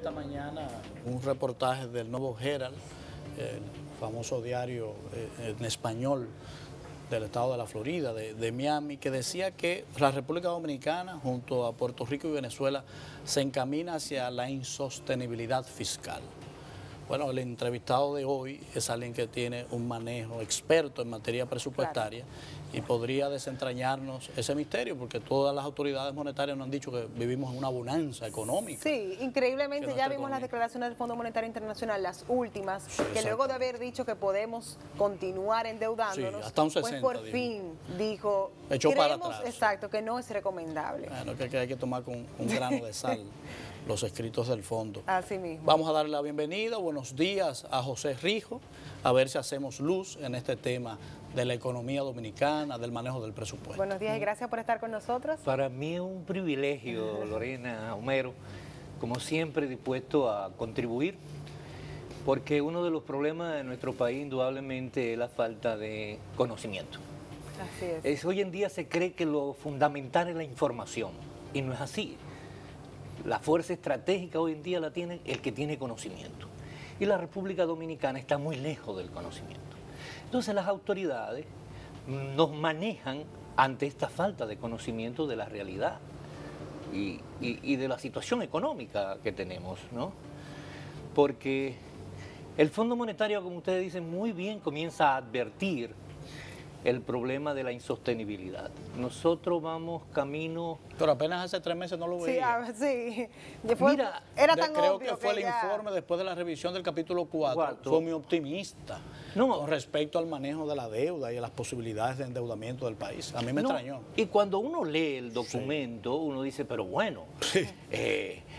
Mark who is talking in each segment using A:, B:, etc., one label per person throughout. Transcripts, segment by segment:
A: esta mañana un reportaje del Nuevo Herald, el famoso diario en español del estado de la Florida, de Miami, que decía que la República Dominicana, junto a Puerto Rico y Venezuela, se encamina hacia la insostenibilidad fiscal. Bueno, el entrevistado de hoy es alguien que tiene un manejo experto en materia presupuestaria, y podría desentrañarnos ese misterio, porque todas las autoridades monetarias nos han dicho que vivimos en una bonanza económica.
B: Sí, increíblemente ya vimos las declaraciones del Fondo Monetario Internacional, las últimas, sí, que luego de haber dicho que podemos continuar endeudándonos, sí,
A: hasta un 60,
B: pues por fin dijo,
A: echó para atrás.
B: Exacto, que no es recomendable.
A: Bueno, que hay que tomar con un grano de sal los escritos del fondo.
B: Así mismo.
A: Vamos a darle la bienvenida, buenos días a José Rijo, a ver si hacemos luz en este tema de la economía dominicana, del manejo del presupuesto.
B: Buenos días y gracias por estar con nosotros.
C: Para mí es un privilegio, Lorena, Homero, como siempre dispuesto a contribuir, porque uno de los problemas de nuestro país indudablemente es la falta de conocimiento.
B: Así es.
C: Hoy en día se cree que lo fundamental es la información, y no es así. La fuerza estratégica hoy en día la tiene el que tiene conocimiento. Y la República Dominicana está muy lejos del conocimiento. Entonces las autoridades nos manejan ante esta falta de conocimiento de la realidad y de la situación económica que tenemos, ¿no? Porque el Fondo Monetario, como ustedes dicen muy bien, comienza a advertir el problema de la insostenibilidad. Nosotros vamos camino...
A: Pero apenas hace 3 meses no lo veía.
B: Sí.
C: Mira,
B: era tan
A: creo
B: obvio
A: que fue el
B: ya...
A: informe después de la revisión del capítulo 4, fue muy optimista con respecto al manejo de la deuda y a las posibilidades de endeudamiento del país. A mí me extrañó.
C: Y cuando uno lee el documento, uno dice, pero bueno,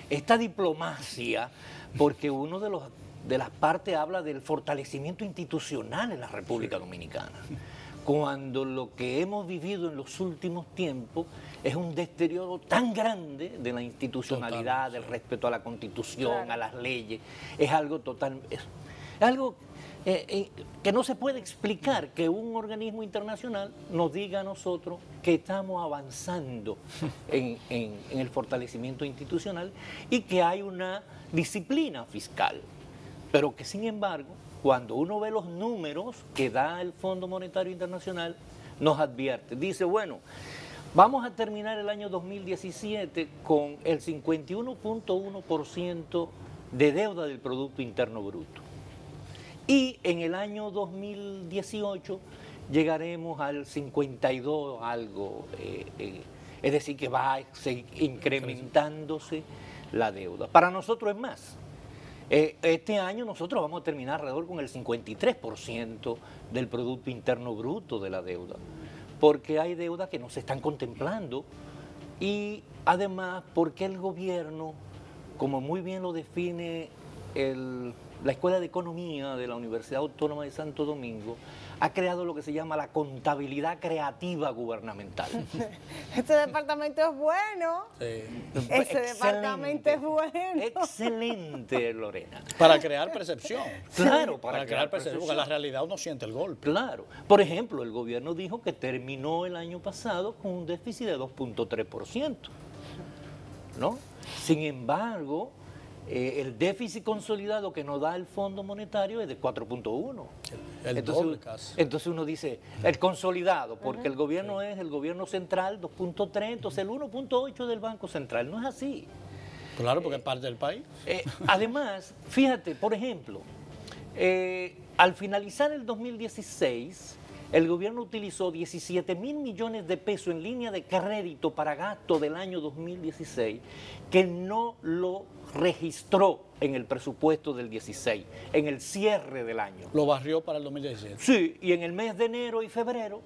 C: esta diplomacia, porque uno de las partes habla del fortalecimiento institucional en la República Dominicana. Cuando lo que hemos vivido en los últimos tiempos es un deterioro tan grande de la institucionalidad, del respeto a la Constitución, a las leyes, es algo total, es algo que no se puede explicar que un organismo internacional nos diga a nosotros que estamos avanzando en el fortalecimiento institucional y que hay una disciplina fiscal, pero que sin embargo, cuando uno ve los números que da el Fondo Monetario Internacional, nos advierte. Dice, bueno, vamos a terminar el año 2017 con el 51.1% de deuda del Producto Interno Bruto. Y en el año 2018 llegaremos al 52 algo, es decir, que va a seguir incrementándose la deuda. Para nosotros es más. Este año nosotros vamos a terminar alrededor con el 53% del Producto Interno Bruto de la deuda, porque hay deudas que no se están contemplando y además porque el gobierno, como muy bien lo define la Escuela de Economía de la Universidad Autónoma de Santo Domingo, ha creado lo que se llama la contabilidad creativa gubernamental.
B: Este departamento es bueno.
A: Sí.
B: Ese departamento es bueno.
C: Excelente, Lorena.
A: Para crear percepción.
C: Claro,
A: para crear percepción, porque la realidad uno siente el golpe.
C: Claro. Por ejemplo, el gobierno dijo que terminó el año pasado con un déficit de 2.3%, ¿no? Sin embargo, el déficit consolidado que nos da el Fondo Monetario es de 4.1. Entonces uno dice, el consolidado, porque el gobierno es el gobierno central 2.3, entonces el 1.8 del Banco Central. No es así.
A: Claro, porque es parte del país.
C: Además, fíjate, por ejemplo, al finalizar el 2016, el gobierno utilizó 17.000 millones de pesos en línea de crédito para gasto del año 2016, que no lo registró en el presupuesto del 16, en el cierre del año.
A: Lo barrió para el 2017.
C: Sí, y en el mes de enero y febrero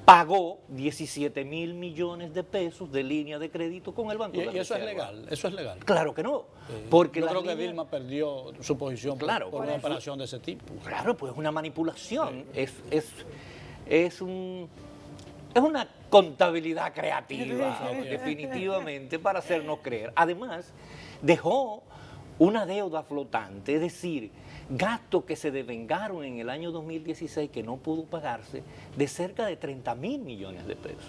C: pagó 17.000 millones de pesos de línea de crédito con el Banco de Reserva.
A: ¿Y eso es legal? ¿Eso es legal?
C: Claro que no. Porque
A: yo creo que Dilma perdió su posición por una operación de ese tipo.
C: Claro, pues es una manipulación. Es una contabilidad creativa, definitivamente, para hacernos creer. Además, dejó una deuda flotante, es decir, gastos que se devengaron en el año 2016 que no pudo pagarse, de cerca de 30.000 millones de pesos.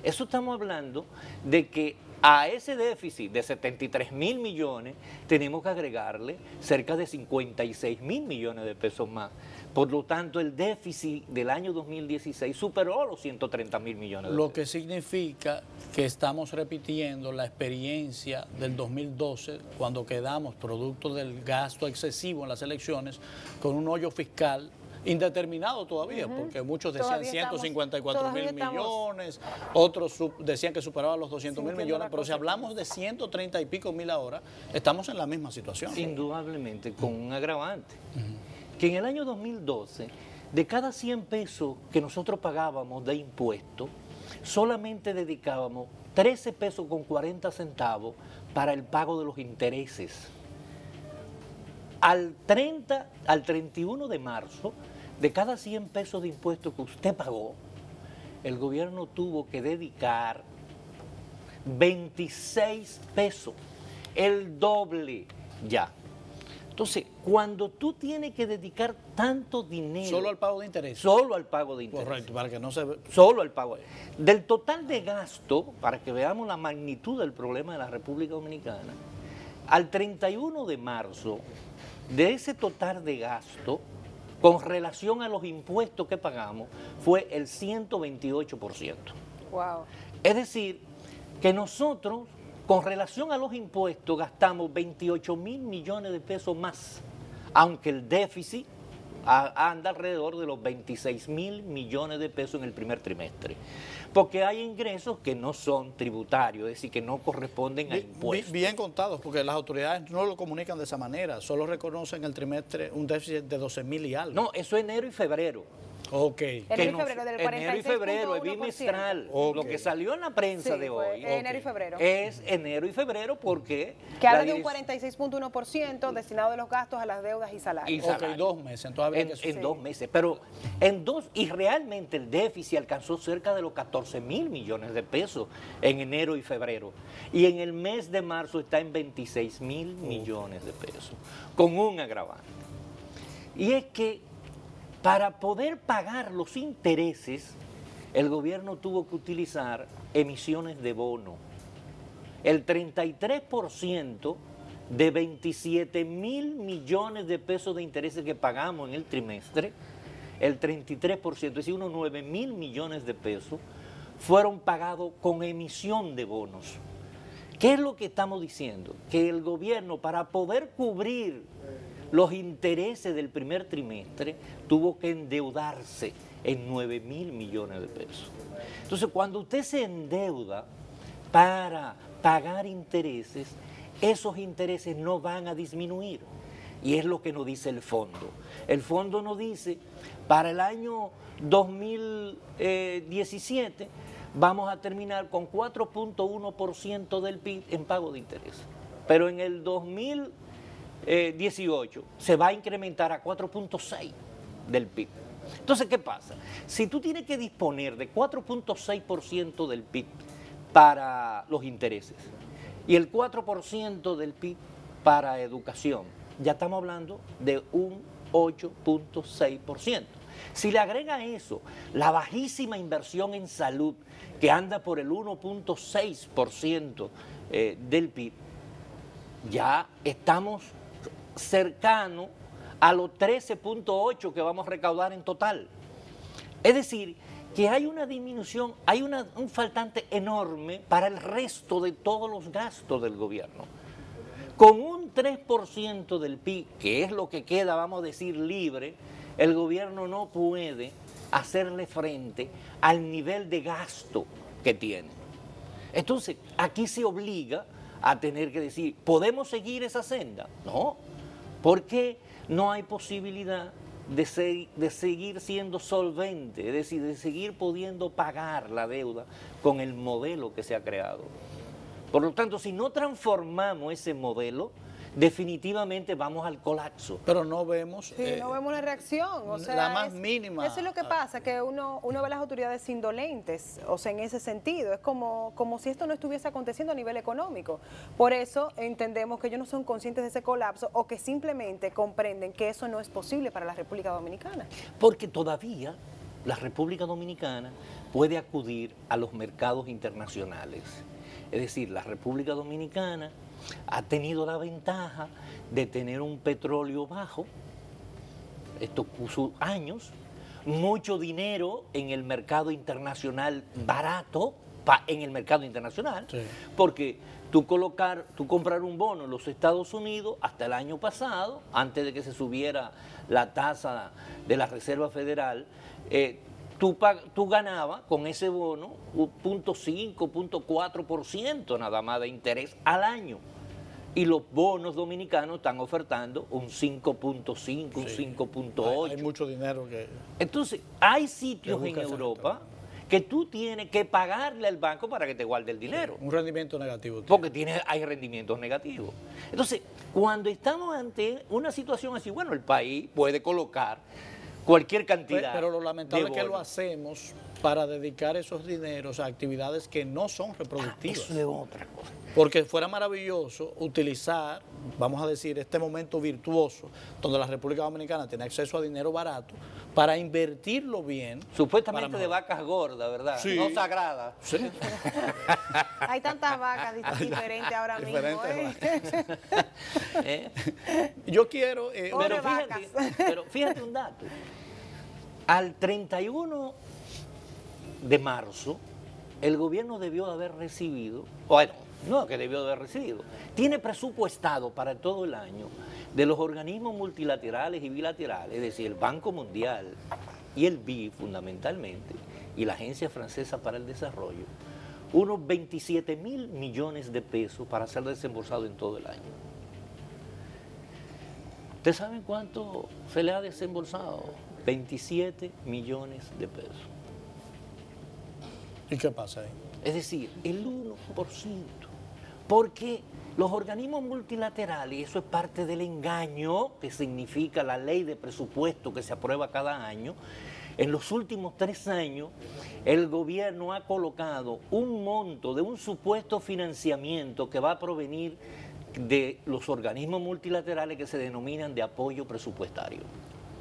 C: Eso estamos hablando de que A ese déficit de 73.000 millones tenemos que agregarle cerca de 56.000 millones de pesos más. Por lo tanto, el déficit del año 2016 superó los 130.000 millones de pesos.
A: Lo que significa que estamos repitiendo la experiencia del 2012, cuando quedamos, producto del gasto excesivo en las elecciones, con un hoyo fiscal indeterminado todavía, porque muchos decían 154.000 millones, otros decían que superaban los 200.000 millones, pero si hablamos de 130 y pico mil ahora, estamos en la misma situación.
C: Indudablemente, con un agravante. Que en el año 2012, de cada 100 pesos que nosotros pagábamos de impuestos, solamente dedicábamos 13 pesos con 40 centavos para el pago de los intereses. Al 31 de marzo, de cada 100 pesos de impuestos que usted pagó, el gobierno tuvo que dedicar 26 pesos, el doble ya. Entonces, cuando tú tienes que dedicar tanto dinero...
A: Solo al pago de interés.
C: Solo al pago de interés.
A: Correcto, para que no se...
C: Solo al pago. Del total de gasto, para que veamos la magnitud del problema de la República Dominicana, al 31 de marzo, de ese total de gasto, con relación a los impuestos que pagamos, fue el 128%.
B: Wow.
C: Es decir, que nosotros... Con relación a los impuestos gastamos 28.000 millones de pesos más, aunque el déficit anda alrededor de los 26.000 millones de pesos en el primer trimestre. Porque hay ingresos que no son tributarios, es decir, que no corresponden a impuestos.
A: Bien contados, porque las autoridades no lo comunican de esa manera, solo reconocen el trimestre un déficit de 12.000 y algo.
C: No, eso es enero y febrero.
A: Ok.
B: Enero y febrero
C: es bimestral. Okay. Lo que salió en la prensa de hoy
B: enero y febrero.
C: Es enero y febrero porque...
B: Que habla de un 46.1% destinado de los gastos a las deudas y salarios.
A: Ok, 2 meses. Entonces
C: en 2 meses. Pero en 2, y realmente el déficit alcanzó cerca de los 14.000 millones de pesos en enero y febrero. Y en el mes de marzo está en 26.000 millones de pesos, con un agravante. Y es que para poder pagar los intereses, el gobierno tuvo que utilizar emisiones de bono. El 33% de 27.000 millones de pesos de intereses que pagamos en el trimestre, el 33%, es decir, unos 9.000 millones de pesos, fueron pagados con emisión de bonos. ¿Qué es lo que estamos diciendo? Que el gobierno, para poder cubrir los intereses del primer trimestre, tuvo que endeudarse en 9.000 millones de pesos. Entonces, cuando usted se endeuda para pagar intereses, esos intereses no van a disminuir. Y es lo que nos dice el fondo. El fondo nos dice, para el año 2017, vamos a terminar con 4.1% del PIB en pago de intereses. Pero en el 2018 se va a incrementar a 4.6 del PIB. Entonces, ¿qué pasa? Si tú tienes que disponer de 4.6% del PIB para los intereses y el 4% del PIB para educación, ya estamos hablando de un 8.6%. Si le agrega a eso la bajísima inversión en salud, que anda por el 1.6% del PIB, ya estamos cercanos a los 13.8 que vamos a recaudar en total. Es decir, que hay una disminución, hay un faltante enorme para el resto de todos los gastos del gobierno. Con un 3% del PIB, que es lo que queda, vamos a decir, libre, el gobierno no puede hacerle frente al nivel de gasto que tiene. Entonces, aquí se obliga a tener que decir, ¿podemos seguir esa senda? No, porque no hay posibilidad de seguir siendo solvente, es decir, de seguir pudiendo pagar la deuda con el modelo que se ha creado. Por lo tanto, si no transformamos ese modelo, definitivamente vamos al colapso.
A: Pero no vemos...
B: Sí, no vemos una reacción. O sea,
A: la más mínima.
B: Eso es lo que pasa, que uno ve a las autoridades indolentes, o sea, en ese sentido. Es como si esto no estuviese aconteciendo a nivel económico. Por eso entendemos que ellos no son conscientes de ese colapso o que simplemente comprenden que eso no es posible para la República Dominicana.
C: Porque todavía la República Dominicana puede acudir a los mercados internacionales Es decir, la República Dominicana ha tenido la ventaja de tener un petróleo bajo, esto puso años, mucho dinero en el mercado internacional barato, en el mercado internacional,
A: Sí.
C: porque tú comprar un bono en los Estados Unidos hasta el año pasado, antes de que se subiera la tasa de la Reserva Federal, tú ganabas con ese bono un 0.5, 0.4% nada más de interés al año. Y los bonos dominicanos están ofertando un 5.5, un 5.8.
A: Hay mucho dinero que...
C: Entonces, hay sitios
A: que
C: en
A: busca ese
C: Europa que tú tienes que pagarle al banco para que te guarde el dinero.
A: Un rendimiento negativo.
C: Porque hay rendimientos negativos. Entonces, cuando estamos ante una situación así, bueno, el país puede colocar cualquier cantidad.
A: Pero lo lamentable
C: de
A: es que lo
C: bonos.
A: hacemos para dedicar esos dineros a actividades que no son reproductivas.
C: Eso es otra cosa.
A: Porque fuera maravilloso utilizar, vamos a decir, este momento virtuoso donde la República Dominicana tiene acceso a dinero barato para invertirlo bien.
C: Supuestamente
A: para
C: de
A: mejorar.
C: vacas gordas, ¿verdad?
A: Sí.
C: No sagradas.
A: Sí.
B: Hay tantas vacas diferentes ahora mismo.
A: Diferentes
C: ¿Eh?
A: Yo quiero...
B: Pobre
C: Pero fíjate un dato. Al 31 de marzo, el gobierno debió haber recibido, bueno, no que debió haber recibido, tiene presupuestado para todo el año de los organismos multilaterales y bilaterales, es decir, el Banco Mundial y el BID fundamentalmente, y la Agencia Francesa para el Desarrollo, unos 27 mil millones de pesos para ser desembolsado en todo el año. ¿Ustedes saben cuánto se le ha desembolsado? 27 millones de pesos.
A: ¿Y qué pasa ahí?
C: Es decir, el 1%. Porque los organismos multilaterales, y eso es parte del engaño que significa la ley de presupuesto que se aprueba cada año, en los últimos 3 años el gobierno ha colocado un monto de un supuesto financiamiento que va a provenir de los organismos multilaterales que se denominan de apoyo presupuestario.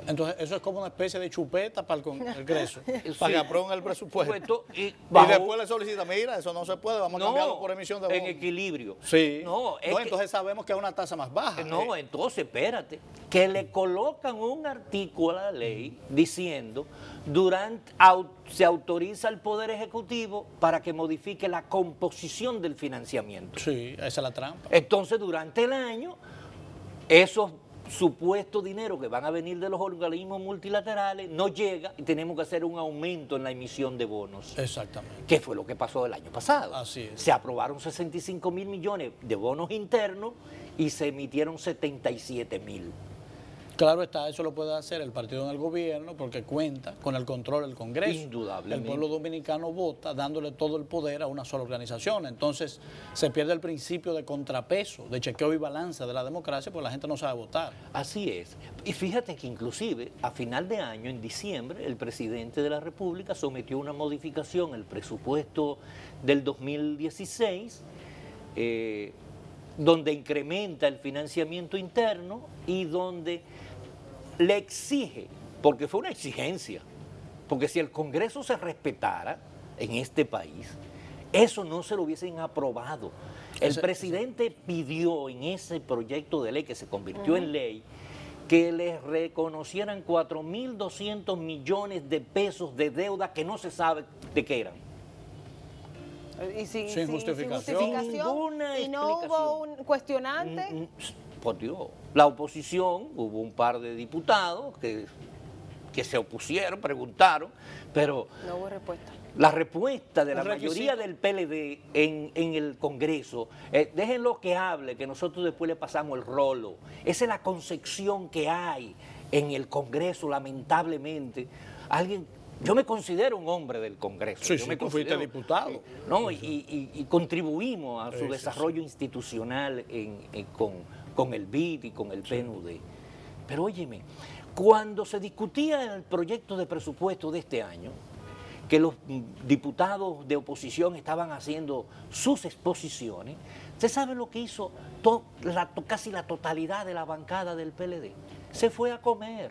A: Entonces, eso es como una especie de chupeta para el Congreso,
C: Sí.
A: para que aprueben el presupuesto.
C: Y
A: Y después le solicita, mira, eso no se puede, vamos a cambiarlo por emisión de bonos.
C: en equilibrio.
A: Sí.
C: No, es que-
A: entonces sabemos que es una tasa más baja.
C: No, entonces espérate, que le colocan un artículo a la ley diciendo se autoriza al Poder Ejecutivo para que modifique la composición del financiamiento.
A: Sí, esa es la trampa.
C: Entonces, durante el año, esos supuestos dineros que van a venir de los organismos multilaterales no llega y tenemos que hacer un aumento en la emisión de bonos.
A: Exactamente.
C: Que fue lo que pasó el año pasado.
A: Así es.
C: Se aprobaron 65 mil millones de bonos internos y se emitieron 77 mil.
A: Claro está, eso lo puede hacer el partido en el gobierno porque cuenta con el control del Congreso.
C: Indudablemente.
A: El pueblo dominicano vota dándole todo el poder a una sola organización. Entonces se pierde el principio de contrapeso, de chequeo y balance de la democracia porque la gente no sabe votar.
C: Así es. Y fíjate que inclusive a final de año, en diciembre, el presidente de la República sometió una modificación al presupuesto del 2016, donde incrementa el financiamiento interno y donde le exige, porque fue una exigencia, porque si el Congreso se respetara en este país, eso no se lo hubiesen aprobado. El presidente pidió en ese proyecto de ley que se convirtió en ley que les reconocieran 4.200 millones de pesos de deuda que no se sabe de qué eran.
B: Y
A: Sin justificación.
C: Sin ninguna
B: y no hubo
C: explicación.
B: un cuestionante.
C: Por Dios, la oposición, hubo un par de diputados que se opusieron, preguntaron, pero
B: No hubo respuesta.
C: la respuesta de la
A: Un
C: mayoría
A: requisito.
C: del PLD en el Congreso, déjenlo que hable, que nosotros después le pasamos el rolo. Esa es la concepción que hay en el Congreso, lamentablemente. Yo me considero un hombre del Congreso.
A: Sí,
C: Yo
A: sí,
C: me
A: tú fuiste
C: considero-
A: diputado.
C: No, y contribuimos a su
A: Sí, sí,
C: desarrollo institucional con el BID y con el PNUD. Pero óyeme, cuando se discutía el proyecto de presupuesto de este año, que los diputados de oposición estaban haciendo sus exposiciones, ¿usted sabe lo que hizo casi la totalidad de la bancada del PLD? Se fue a comer.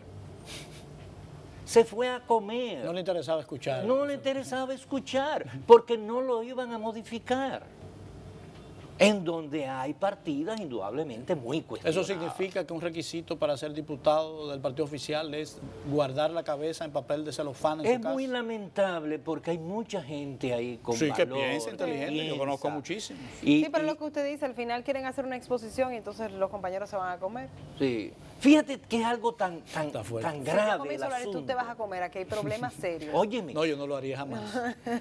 C: Se fue a comer.
A: No le interesaba escuchar.
C: No le interesaba escuchar, porque no lo iban a modificar. en donde hay partidas indudablemente muy cuestionadas.
A: Eso significa que un requisito para ser diputado del partido oficial es guardar la cabeza en papel de celofán en
C: Es
A: su casa.
C: muy lamentable porque hay mucha gente ahí con
A: Sí, que
C: valor,
A: piensa inteligente, yo conozco muchísimos.
B: Sí, pero lo que usted dice, al final quieren hacer una exposición y entonces los compañeros se van a comer.
C: Sí. Fíjate que es algo tan
A: fuerte.
B: Si yo
C: grave el
B: comienzo a hablar y tú te
C: asunto.
B: vas a comer, aquí hay problemas serios.
C: Óyeme,
A: No, yo no lo haría jamás.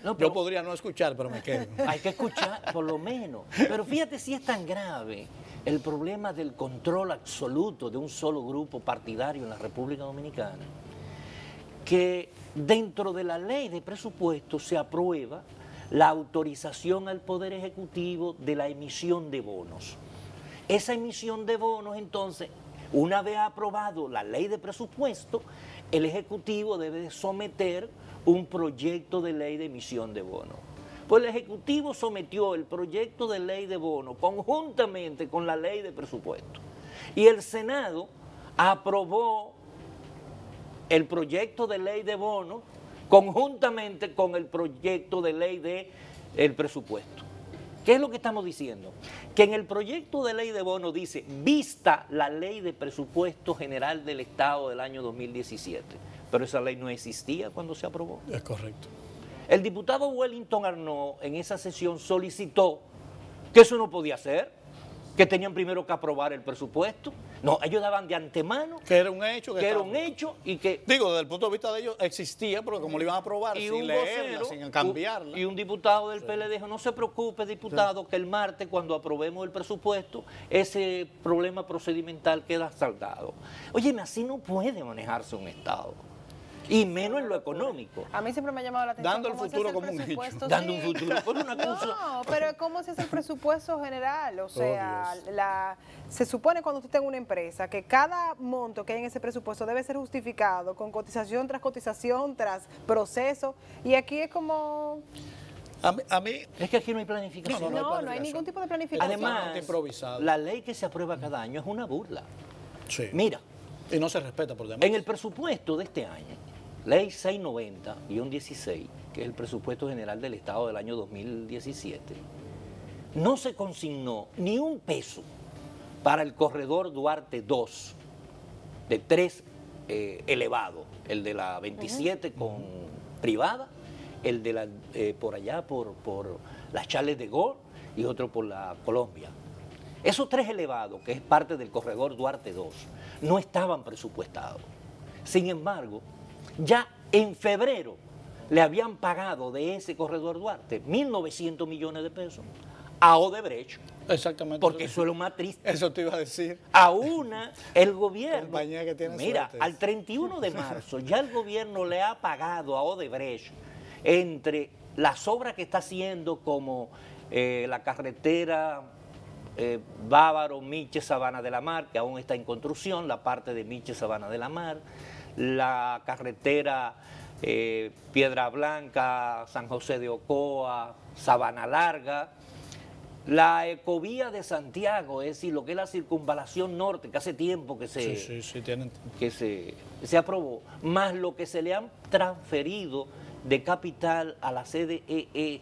C: No,
A: Yo
C: pero-
A: podría no escuchar, pero me quedo.
C: hay que escuchar por lo menos. Pero fíjate si es tan grave el problema del control absoluto de un solo grupo partidario en la República Dominicana, que dentro de la ley de presupuesto se aprueba la autorización al Poder Ejecutivo de la emisión de bonos. Esa emisión de bonos, entonces, una vez aprobado la ley de presupuesto, el Ejecutivo debe de someter un proyecto de ley de emisión de bonos. Pues el Ejecutivo sometió el proyecto de ley de bonos conjuntamente con la ley de presupuesto. Y el Senado aprobó el proyecto de ley de bonos conjuntamente con el proyecto de ley del presupuesto. ¿Qué es lo que estamos diciendo? Que en el proyecto de ley de bonos dice, vista la ley de presupuesto general del Estado del año 2017, pero esa ley no existía cuando se aprobó.
A: Es correcto.
C: El diputado Wellington Arnaud en esa sesión solicitó que eso no podía ser, que tenían primero que aprobar el presupuesto. No, ellos daban de antemano
A: Que era un hecho.
C: que era
A: estaba-
C: un hecho y que...
A: Digo, desde el punto de vista de ellos existía, porque como lo iban a aprobar
C: Y
A: sin
C: un
A: leerla,
C: vocero,
A: sin cambiarla.
C: y un diputado del PLD dijo, no se preocupe, diputado, que el martes cuando aprobemos el presupuesto, ese problema procedimental queda saldado. Óyeme, así no puede manejarse un Estado, y menos en lo económico.
B: A mí siempre me ha llamado la atención
A: Dando el
B: cómo se
A: futuro
B: hace el
A: como un
B: presupuesto,
C: Dando un
B: sí.
C: futuro por una cosa.
B: No, pero ¿cómo se hace el presupuesto general? O sea,
A: Dios.
B: se supone cuando usted tenga una empresa que cada monto que hay en ese presupuesto debe ser justificado con cotización tras proceso, y aquí es como...
A: A mí
C: Es que aquí no hay planificación.
A: No hay
B: No, no hay
A: planificación.
B: ningún tipo de planificación.
C: Además,
A: totalmente improvisado.
C: la ley que se aprueba cada año es una burla.
A: sí.
C: Mira,
A: Y no se respeta por demás.
C: en el presupuesto de este año, ley 690-16, que es el presupuesto general del Estado del año 2017, no se consignó ni un peso para el corredor Duarte 2, de 3 elevado, el de la 27 con privada, el de la por allá, por las Charles de Gaulle y otro por la Colombia. Esos 3 elevados, que es parte del corredor Duarte 2, no estaban presupuestados. Sin embargo, ya en febrero le habían pagado de ese corredor Duarte 1.900 millones de pesos a Odebrecht,
A: Exactamente.
C: porque eso es lo más triste.
A: Eso te iba a decir.
C: A una, el gobierno,
A: Compañía que tiene
C: mira,
A: suerte.
C: al 31 de marzo ya el gobierno le ha pagado a Odebrecht entre las obras que está haciendo como la carretera Bávaro, Miche, Sabana de la Mar, que aún está en construcción, la parte de Miche, Sabana de la Mar, la carretera Piedra Blanca, San José de Ocoa, Sabana Larga, la ecovía de Santiago, es decir, lo que es la circunvalación norte, que hace tiempo que
A: Sí, tienen.
C: que se aprobó, más lo que se le han transferido de capital a la CDEE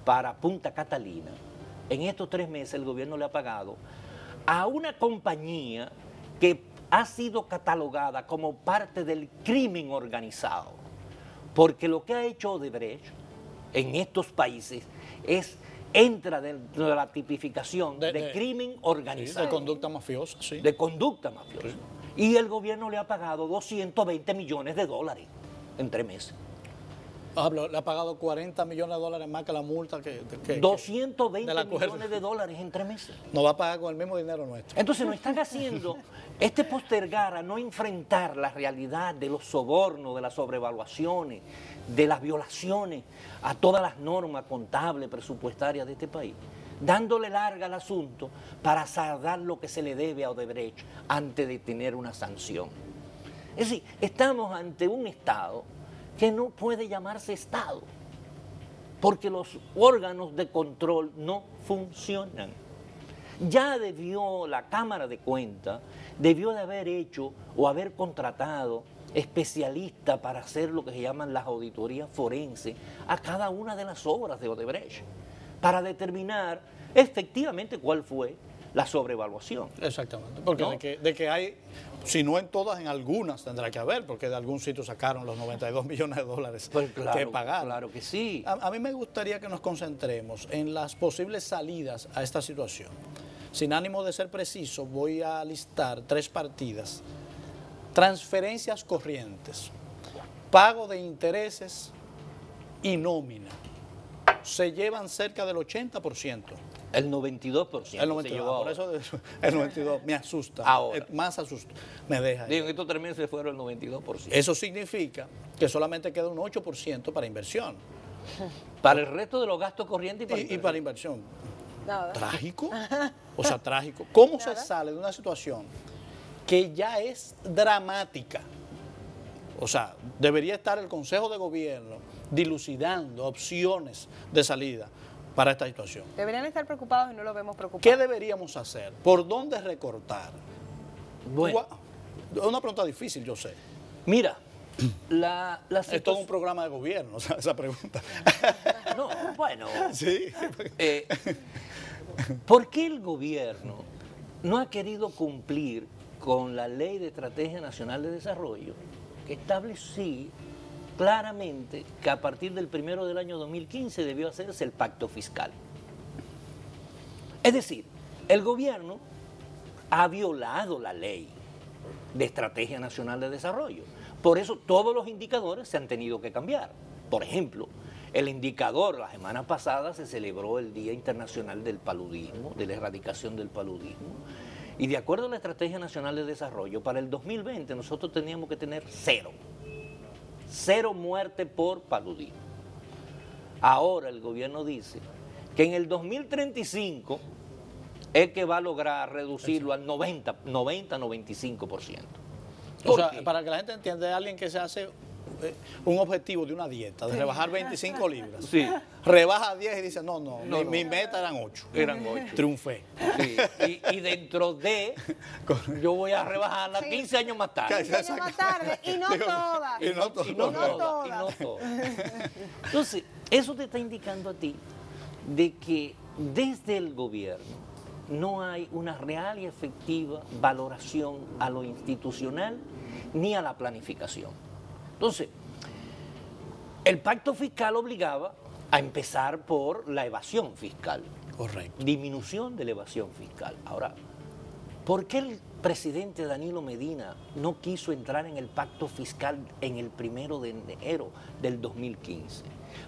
C: para Punta Catalina. En estos 3 meses el gobierno le ha pagado a una compañía que ha sido catalogada como parte del crimen organizado, porque lo que ha hecho Odebrecht en estos países entra dentro de la tipificación de crimen
A: Sí,
C: organizado.
A: de conducta mafiosa, sí.
C: De conducta mafiosa.
A: Sí.
C: Y el gobierno le ha pagado 220 millones de dólares en 3 meses.
A: Le ha pagado 40 millones de dólares más que la multa que
C: 220
A: del acuerdo.
C: millones de dólares en 3 meses.
A: nos va a pagar con el mismo dinero nuestro.
C: Entonces nos están haciendo postergar a no enfrentar la realidad de los sobornos, de las sobrevaluaciones, de las violaciones a todas las normas contables, presupuestarias de este país, dándole larga al asunto para saldar lo que se le debe a Odebrecht antes de tener una sanción. Es decir, estamos ante un Estado que no puede llamarse Estado, porque los órganos de control no funcionan. Ya debió la Cámara de Cuentas, debió de haber hecho o haber contratado especialistas para hacer lo que se llaman las auditorías forenses a cada una de las obras de Odebrecht, para determinar efectivamente cuál fue la sobrevaluación.
A: Exactamente, porque
C: ¿no?
A: de que hay, si no en todas, en algunas tendrá que haber, porque de algún sitio sacaron los 92 millones de dólares
C: Pues claro,
A: que pagaron.
C: claro que sí.
A: A mí me gustaría que nos concentremos en las posibles salidas a esta situación. Sin ánimo de ser preciso, voy a listar 3 partidas. Transferencias corrientes, pago de intereses y nómina. Se llevan cerca del 80%.
C: El 92%
A: El 92%,
C: se llevó
A: por
C: ahora.
A: eso el 92% me asusta.
C: Ahora.
A: Más asusto, me deja.
C: Digo, en estos 3 meses fueron el 92%.
A: Eso significa que solamente queda un 8% para inversión.
C: Para el resto de los gastos corrientes
A: Y para inversión.
B: Nada.
A: ¿Trágico? O sea, trágico. ¿Cómo se sale de una situación que ya es dramática? O sea, debería estar el Consejo de Gobierno dilucidando opciones de salida para esta situación.
B: Deberían estar preocupados y no lo vemos preocupados.
A: ¿Qué deberíamos hacer? ¿Por dónde recortar?
C: Bueno,
A: Es una pregunta difícil, yo sé.
C: mira, la
A: Es todo un
C: situación...
A: programa de gobierno, o sea, esa pregunta.
C: No, bueno,
A: Sí.
C: ¿por qué el gobierno no ha querido cumplir con la Ley de Estrategia Nacional de Desarrollo que establecía claramente que a partir del 1 del año 2015 debió hacerse el pacto fiscal? Es decir, el gobierno ha violado la Ley de Estrategia Nacional de Desarrollo. Por eso todos los indicadores se han tenido que cambiar. Por ejemplo, el indicador, la semana pasada se celebró el Día Internacional del Paludismo, de la erradicación del paludismo, y de acuerdo a la Estrategia Nacional de Desarrollo, para el 2020 nosotros teníamos que tener 0 muertes por paludismo. Ahora el gobierno dice que en el 2035 es que va a lograr reducirlo al 90-95%.
A: O sea,
C: ¿Por qué?
A: para que la gente entienda, es alguien que se hace un objetivo de una dieta, de rebajar 25 libras.
C: Sí.
A: Rebaja 10 y dice, no,
C: No.
A: mi meta eran 8.
C: Eran 8.
A: Triunfé.
C: Sí, y dentro de, yo voy a rebajarla 15 años más tarde.
B: 15 años más tarde, y no todas.
A: Y no todas.
C: Y no
B: No
C: todas,
B: todas.
C: y no todas. Entonces, eso te está indicando a ti de que desde el gobierno no hay una real y efectiva valoración a lo institucional ni a la planificación. Entonces, el pacto fiscal obligaba a empezar por la evasión fiscal.
A: Correcto.
C: Disminución de la evasión fiscal. Ahora, ¿por qué el presidente Danilo Medina no quiso entrar en el pacto fiscal en el 1 de enero del 2015?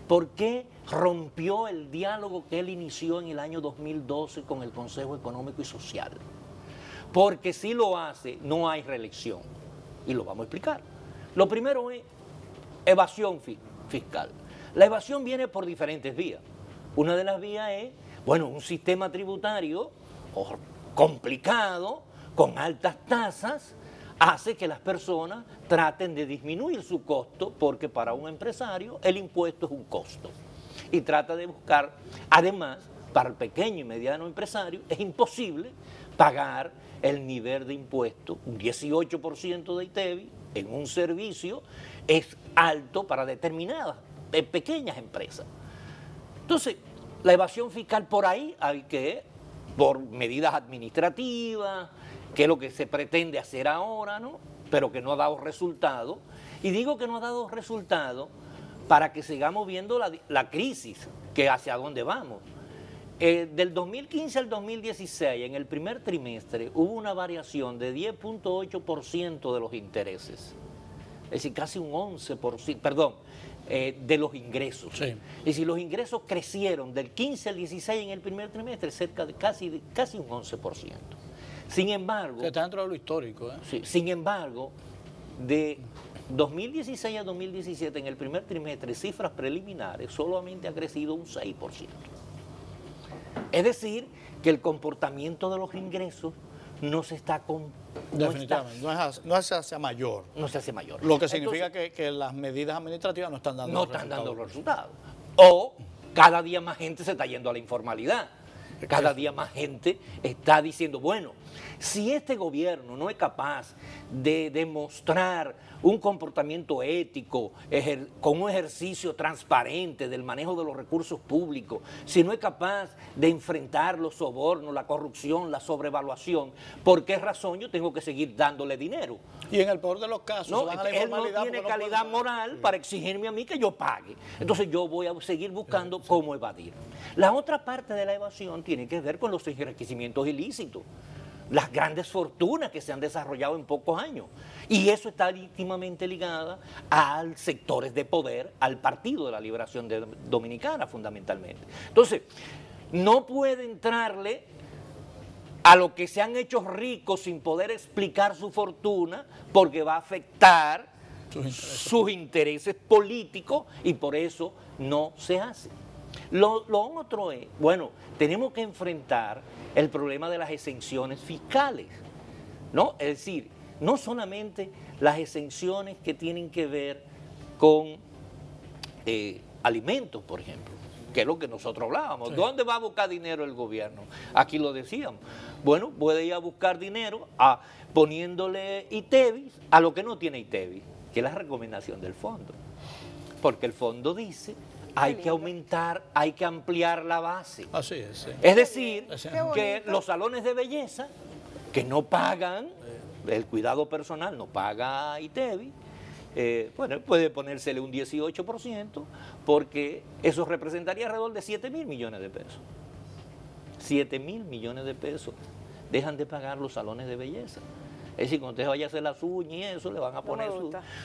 C: ¿Por qué rompió el diálogo que él inició en el año 2012 con el Consejo Económico y Social? Porque si lo hace, no hay reelección. Y lo vamos a explicar. Lo primero es evasión fiscal. La evasión viene por diferentes vías. Una de las vías es, bueno, un sistema tributario complicado, con altas tasas, hace que las personas traten de disminuir su costo, porque para un empresario el impuesto es un costo. Y trata de buscar, además, para el pequeño y mediano empresario, es imposible pagar el nivel de impuesto, un 18% de ITEVI en un servicio es alto para determinadas pequeñas empresas. Entonces, la evasión fiscal por ahí hay que, por medidas administrativas, que es lo que se pretende hacer ahora, ¿no? Pero que no ha dado resultado. Y digo que no ha dado resultado para que sigamos viendo la crisis, que hacia dónde vamos. Del 2015 al 2016, en el primer trimestre, hubo una variación de 10.8% de los intereses. Es decir, casi un 11%, perdón, de los ingresos.
A: Sí.
C: Es decir, los ingresos crecieron del 15 al 16 en el primer trimestre cerca de casi un 11%. Sin embargo...
A: Que está dentro de lo histórico, ¿eh?
C: Sí, sin embargo, de 2016 a 2017, en el primer trimestre, cifras preliminares, solamente ha crecido un 6%. Es decir, que el comportamiento de los ingresos no se está...
A: Definitivamente, no se hace mayor.
C: No se hace mayor.
A: Lo que significa que las medidas administrativas no están dando
C: no
A: los
C: están dando
A: resultados.
C: los resultados. O cada día más gente se está yendo a la informalidad. Cada día más gente está diciendo, bueno, si este gobierno no es capaz de demostrar un comportamiento ético, con un ejercicio transparente del manejo de los recursos públicos, si no es capaz de enfrentar los sobornos, la corrupción, la sobrevaluación, ¿por qué razón yo tengo que seguir dándole dinero?
A: Y en el peor de los casos,
C: No,
A: se van a la
C: él no
A: informalidad
C: tiene
A: porque
C: calidad
A: pueden
C: moral para exigirme a mí que yo pague. Entonces yo voy a seguir buscando cómo evadir. La otra parte de la evasión tiene que ver con los enriquecimientos ilícitos, las grandes fortunas que se han desarrollado en pocos años. Y eso está íntimamente ligado a sectores de poder, al Partido de la Liberación Dominicana fundamentalmente. Entonces, no puede entrarle a los que se han hecho ricos sin poder explicar su fortuna, porque va a afectar sus intereses políticos y por eso no se hace. Lo otro es, bueno, tenemos que enfrentar el problema de las exenciones fiscales, ¿no? Es decir, no solamente las exenciones que tienen que ver con alimentos, por ejemplo, que es lo que nosotros hablábamos. Sí. ¿Dónde va a buscar dinero el gobierno? Aquí lo decíamos. Bueno, puede ir a buscar dinero poniéndole ITEVIS a lo que no tiene ITEVIS, que es la recomendación del fondo. Porque el fondo dice, hay que aumentar, hay que ampliar la base.
A: Así es. Sí.
C: Es decir, que los salones de belleza que no pagan, el cuidado personal no paga ITEVIS, bueno, puede ponérsele un 18%, porque eso representaría alrededor de 7.000 millones de pesos. 7.000 millones de pesos dejan de pagar los salones de belleza. Es decir, cuando usted vaya a hacer las uñas y eso, le van a poner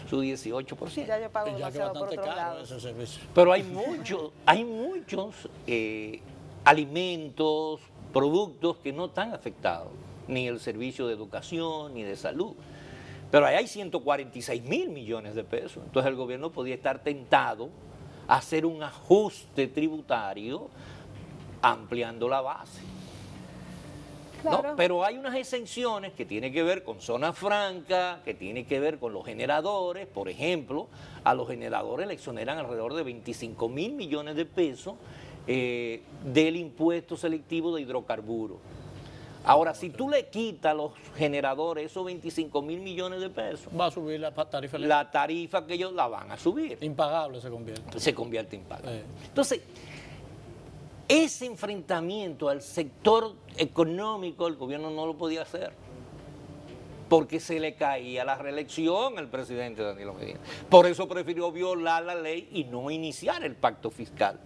C: su 18%.
B: Ya yo pago demasiado por otro lado.
C: Pero hay muchos alimentos, productos que no están afectados, ni el servicio de educación, ni de salud. Pero ahí hay 146.000 millones de pesos. Entonces el gobierno podría estar tentado a hacer un ajuste tributario ampliando la base. Claro. ¿No? Pero hay unas exenciones que tienen que ver con zona franca, que tienen que ver con los generadores. Por ejemplo, a los generadores le exoneran alrededor de 25.000 millones de pesos del impuesto selectivo de hidrocarburos. Ahora, si tú le quitas a los generadores esos 25.000 millones de pesos,
A: va a subir la tarifa.
C: La tarifa que ellos la van a subir.
A: Impagable se convierte.
C: Se convierte en impagable. Entonces, ese enfrentamiento al sector económico el gobierno no lo podía hacer, porque se le caía la reelección al presidente Danilo Medina. Por eso prefirió violar la ley y no iniciar el pacto fiscal.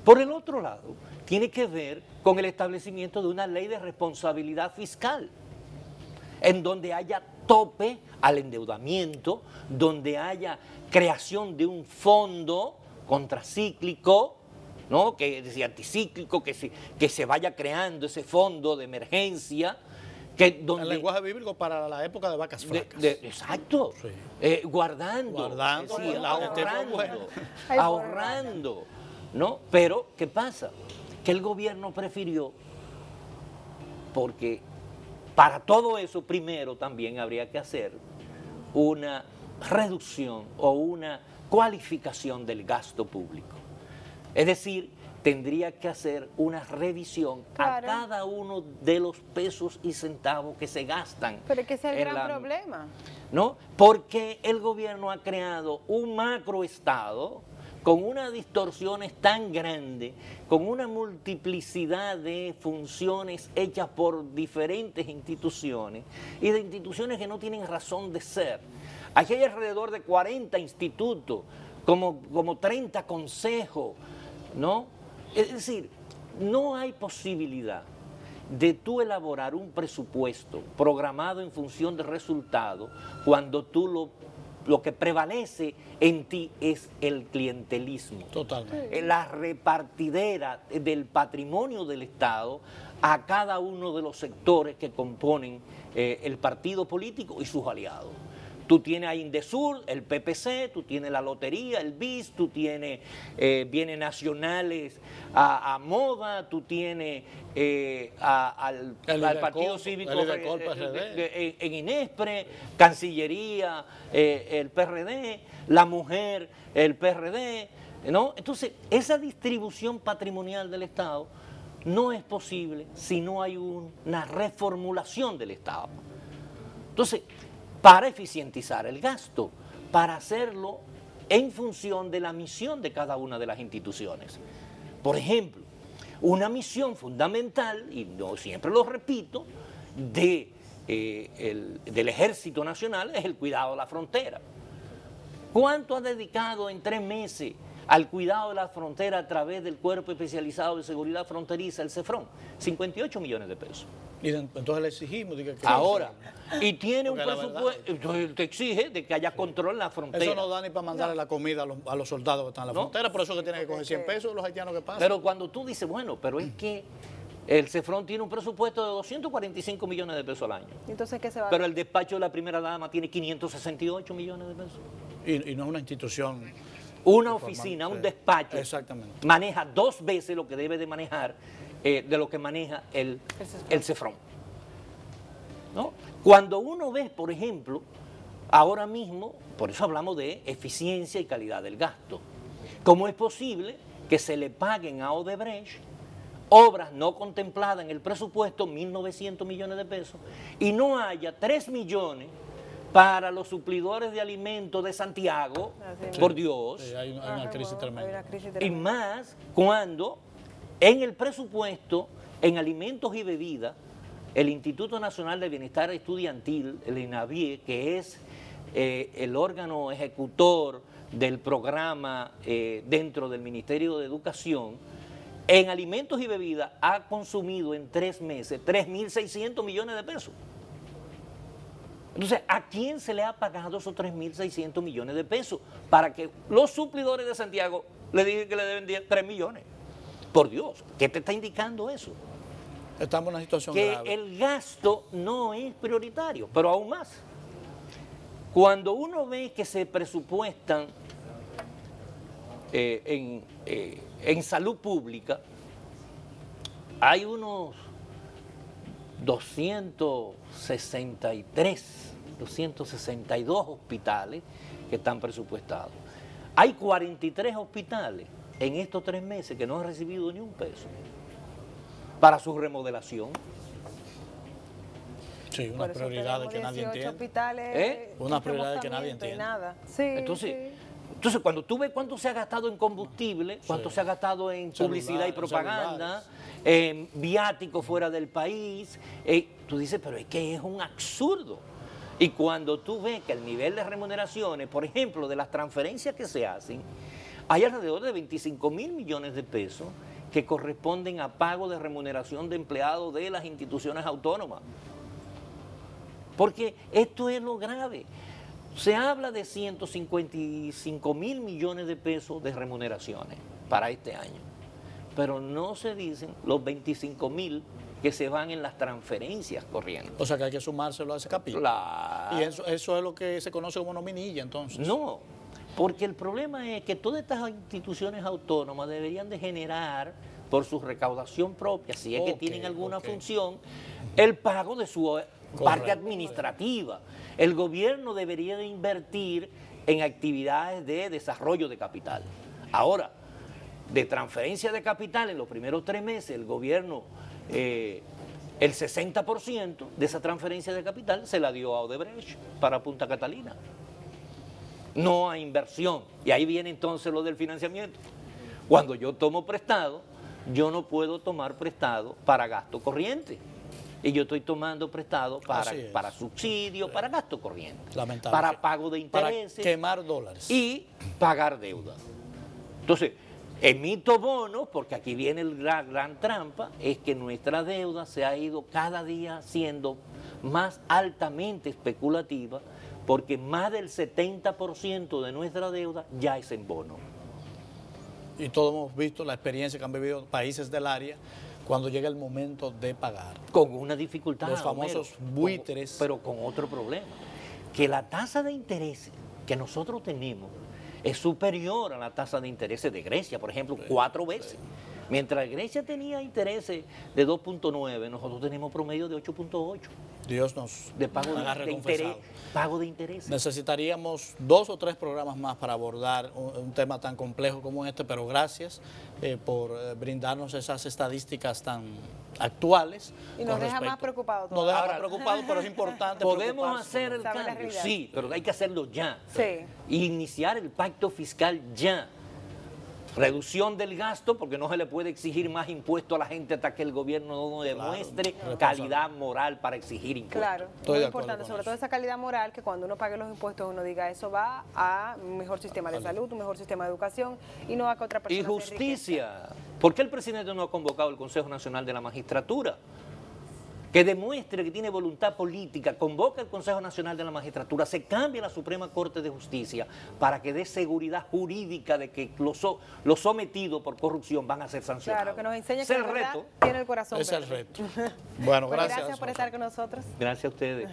C: Por el otro lado, tiene que ver con el establecimiento de una ley de responsabilidad fiscal, en donde haya tope al endeudamiento, donde haya creación de un fondo contracíclico, ¿no? Que es anticíclico, que se vaya creando ese fondo de emergencia. Donde,
A: el lenguaje bíblico para la época de vacas flacas.
C: Exacto. Sí. Guardando, sí, ahorrando, ¿no? Pero, ¿qué pasa? Que el gobierno prefirió, porque para todo eso primero también habría que hacer una reducción o una cualificación del gasto público. Es decir, tendría que hacer una revisión a cada uno de los pesos y centavos que se gastan.
B: Pero es que ese es el gran problema.
C: ¿No? Porque el gobierno ha creado un macroestado con unas distorsiones tan grandes, con una multiplicidad de funciones hechas por diferentes instituciones y de instituciones que no tienen razón de ser. Aquí hay alrededor de 40 institutos, como 30 consejos, ¿no? Es decir, no hay posibilidad de tú elaborar un presupuesto programado en función de resultados cuando tú lo que prevalece en ti es el clientelismo.
A: Totalmente.
C: La repartidera del patrimonio del Estado a cada uno de los sectores que componen el partido político y sus aliados. Tú tienes a Indesur, el PPC, tú tienes la lotería, el BIS, tú tienes bienes nacionales a Moda, tú tienes al Partido Cívico en Inespre, Cancillería, el PRD, la mujer, el PRD, ¿no? Entonces, esa distribución patrimonial del Estado no es posible si no hay una reformulación del Estado. Entonces, para eficientizar el gasto, para hacerlo en función de la misión de cada una de las instituciones. Por ejemplo, una misión fundamental, y no siempre lo repito, del Ejército Nacional es el cuidado de la frontera. ¿Cuánto ha dedicado en 3 meses al cuidado de la frontera a través del Cuerpo Especializado de Seguridad Fronteriza, el CEFRON? 58 millones de pesos.
A: Y entonces le exigimos.
C: Ahora, y tiene un presupuesto, entonces te exige de que haya control en la frontera.
A: Eso no da ni para mandarle la comida a los soldados que están en la frontera, por eso que tienen que coger 100 pesos los haitianos que pasan.
C: Pero cuando tú dices, bueno, pero es que el CEFRON tiene un presupuesto de 245 millones de pesos al año.
B: Entonces, ¿qué se va a
C: Pero el despacho de la primera dama tiene 568 millones de pesos.
A: Y no es una institución.
C: Una oficina, un despacho,
A: exactamente,
C: maneja 2 veces lo que debe de manejar de lo que maneja el CEFRON. ¿No? Cuando uno ve, por ejemplo, ahora mismo, por eso hablamos de eficiencia y calidad del gasto, ¿cómo es posible que se le paguen a Odebrecht obras no contempladas en el presupuesto, 1.900 millones de pesos, y no haya 3 millones para los suplidores de alimentos de Santiago? Por Dios.
A: Sí, hay una crisis tremenda.
C: Y más cuando en el presupuesto, en alimentos y bebidas, el Instituto Nacional de Bienestar Estudiantil, el INAVIE, que es el órgano ejecutor del programa dentro del Ministerio de Educación, en alimentos y bebidas ha consumido en 3 meses 3.600 millones de pesos. Entonces, ¿a quién se le ha pagado esos 3.600 millones de pesos para que los suplidores de Santiago le digan que le deben 3 millones? Por Dios, ¿qué te está indicando eso?
A: Estamos en una situación
C: que
A: grave.
C: El gasto no es prioritario, pero aún más. Cuando uno ve que se presupuestan en salud pública, hay unos 262 hospitales que están presupuestados. Hay 43 hospitales en estos 3 meses que no han recibido ni un peso para su remodelación.
A: Sí, una prioridad que nadie entiende.
B: Hospitales,
A: una prioridad que nadie entiende.
B: Nada. Sí,
C: entonces, cuando tú ves cuánto se ha gastado en combustible, cuánto se ha gastado en publicidad y propaganda, en viáticos fuera del país, tú dices, pero es que es un absurdo. Y cuando tú ves que el nivel de remuneraciones, por ejemplo, de las transferencias que se hacen, hay alrededor de 25.000 millones de pesos que corresponden a pago de remuneración de empleados de las instituciones autónomas. Porque esto es lo grave. Se habla de 155.000 millones de pesos de remuneraciones para este año, pero no se dicen los 25.000 que se van en las transferencias corrientes.
A: O sea que hay que sumárselo a ese capítulo.
C: Claro.
A: Y eso es lo que se conoce como nominilla, entonces.
C: No, porque el problema es que todas estas instituciones autónomas deberían de generar, por su recaudación propia, si es que tienen alguna función, el pago de su parte administrativa. El gobierno debería de invertir en actividades de desarrollo de capital. Ahora, de transferencia de capital en los primeros 3 meses, el gobierno, el 60% de esa transferencia de capital se la dio a Odebrecht para Punta Catalina. No hay inversión. Y ahí viene entonces lo del financiamiento. Cuando yo tomo prestado, yo no puedo tomar prestado para gasto corriente. Y yo estoy tomando prestado para subsidio, para gasto corriente, para pago de intereses.
A: Para quemar dólares.
C: Y pagar deuda. Entonces, emito bonos, porque aquí viene la gran trampa, es que nuestra deuda se ha ido cada día siendo más altamente especulativa, porque más del 70% de nuestra deuda ya es en bono.
A: Y todos hemos visto la experiencia que han vivido países del área cuando llega el momento de pagar.
C: Con una dificultad.
A: Los famosos buitres.
C: Pero con otro problema, que la tasa de interés que nosotros tenemos es superior a la tasa de interés de Grecia, por ejemplo, 4 veces. Mientras Grecia tenía intereses de 2.9, nosotros tenemos promedio de 8.8
A: Dios nos
C: de pago
A: haga
C: de interés.
A: recompensado.
C: Pago de interés.
A: Necesitaríamos 2 o 3 programas más para abordar un tema tan complejo como este, pero gracias por brindarnos esas estadísticas tan actuales.
B: Y nos
A: con
B: deja
A: respecto-
B: más preocupados
A: Nos deja
B: todavía.
A: más preocupados, pero es importante
C: Podemos
A: preocuparse.
C: hacer el
B: Saber la
C: cambio,
B: realidad.
C: sí, pero hay que hacerlo ya.
B: Sí.
C: Iniciar el pacto fiscal ya. Reducción del gasto, porque no se le puede exigir más impuestos a la gente hasta que el gobierno no demuestre calidad moral para exigir impuestos.
B: Claro,
A: Estoy
B: muy
A: de acuerdo
B: importante,
A: con
B: sobre
A: eso.
B: todo esa calidad moral, que cuando uno pague los impuestos uno diga eso va a un mejor sistema de salud, un mejor sistema de educación y no a que otra persona
C: Y
B: se enriquezca.
C: justicia. ¿Por qué el presidente no ha convocado el Consejo Nacional de la Magistratura? Que demuestre que tiene voluntad política, convoca el Consejo Nacional de la Magistratura, se cambia la Suprema Corte de Justicia para que dé seguridad jurídica de que los sometidos por corrupción van a ser sancionados.
B: Claro, que nos enseñe
C: Ese
B: que
C: es
B: de
C: el
B: verdad
C: reto.
B: tiene el corazón
A: Ese es el
B: verde.
A: reto. Bueno,
B: Pues
A: gracias.
B: gracias por estar con nosotros.
C: Gracias a ustedes.